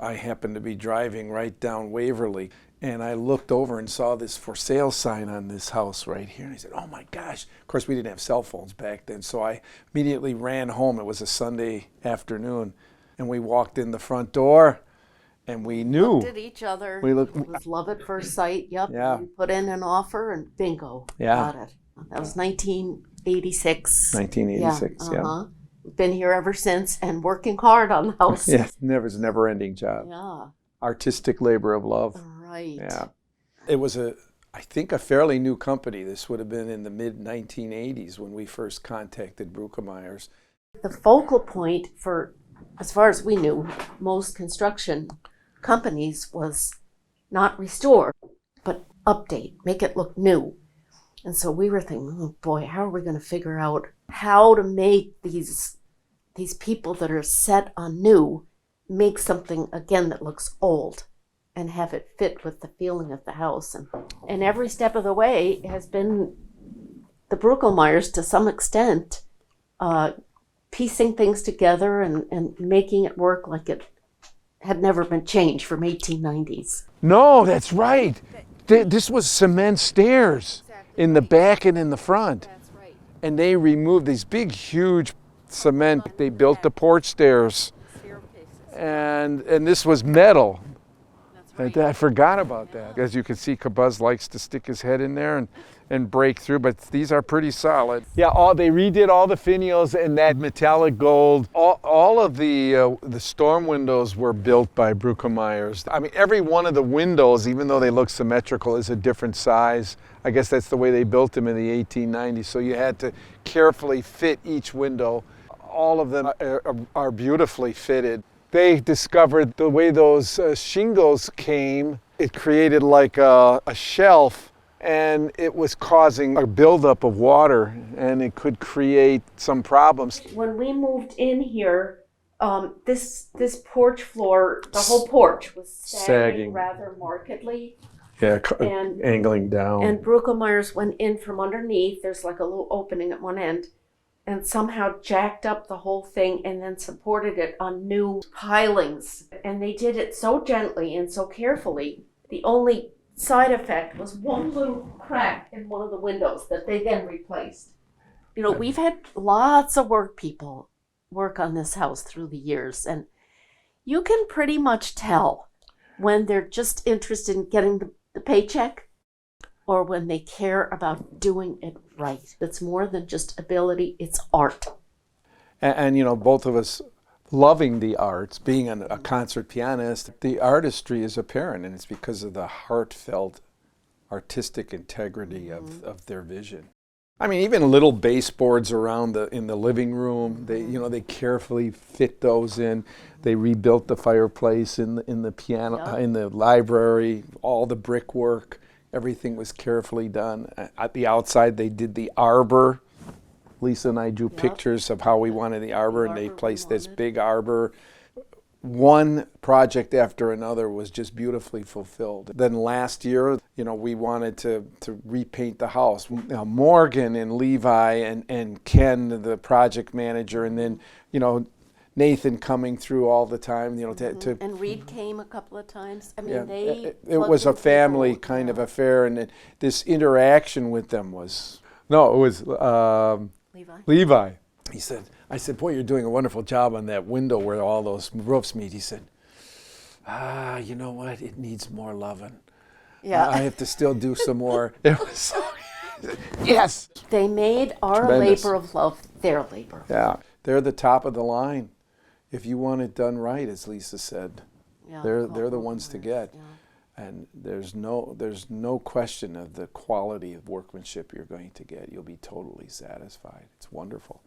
I happened to be driving right down Waverly, and I looked over and saw this for sale sign on this house right here. And I said, oh my gosh. Of course, we didn't have cell phones back then, so I immediately ran home. It was a Sunday afternoon, and we walked in the front door, and we knew. Looked at each other. We looked. It was love at first sight. Yep. Yeah. We put in an offer, and bingo. Yeah. Got it. That was 1986. 1986, yeah. We've been here ever since and working hard on the house. Yeah, it's a never-ending job. Yeah. Artistic labor of love. Right. Yeah. It was I think a fairly new company. This would have been in the mid-1980s when we first contacted Bruckelmyers. The focal point for, as far as we knew, most construction companies was not restore, but update, make it look new. And so we were thinking, oh boy, how are we going to figure out how to make these people that are set on new make something again that looks old and have it fit with the feeling of the house. And every step of the way has been the Bruckelmyers to some extent piecing things together and making it work like it had never been changed from 1890s. No, that's right. This was cement stairs in the back and in the front. That's right. And they removed these big, huge cement. They built the porch stairs. And this was metal. That's right. I forgot about that. As you can see, Kabuz likes to stick his head in there and break through, but these are pretty solid. Yeah, they redid all the finials and that metallic gold. All of the storm windows were built by Bruckelmyers. I mean, every one of the windows, even though they look symmetrical, is a different size. I guess that's the way they built them in the 1890s. So you had to carefully fit each window. All of them are beautifully fitted. They discovered the way those shingles came, it created like a shelf, and it was causing a buildup of water, and it could create some problems. When we moved in here, this porch floor, the whole porch was sagging rather markedly. Yeah, and angling down. And Bruckelmyers went in from underneath. There's like a little opening at one end, and somehow jacked up the whole thing and then supported it on new pilings. And they did it so gently and so carefully. The only side effect was one little crack in one of the windows that they then replaced. You know, we've had lots of work people work on this house through the years, and you can pretty much tell when they're just interested in getting the paycheck or when they care about doing it right. It's more than just ability, it's art. And you know, both of us loving the arts, being a concert pianist, the artistry is apparent, and it's because of the heartfelt artistic integrity of their vision. I mean, even little baseboards around in the living room, they carefully fit those in. They rebuilt the fireplace in the piano, in the library, all the brickwork. Everything was carefully done. At the outside, they did the arbor. Lisa and I drew pictures of how we wanted the arbor, and they placed this big arbor. One project after another was just beautifully fulfilled. Then last year, we wanted to repaint the house. Morgan and Levi and Ken, the project manager, and then, Nathan coming through all the time, and Reed came a couple of times. I mean, it was a family kind of affair, and this interaction with them was, it was Levi. I said, boy, you're doing a wonderful job on that window where all those roofs meet. He said, you know what? It needs more loving. Yeah. I have to still do some more. It was so, yes. They made our labor of love their labor. Yeah. They're the top of the line. If you want it done right, as Lisa said, they're the ones to get. Yeah. And there's no question of the quality of workmanship you're going to get. You'll be totally satisfied. It's wonderful.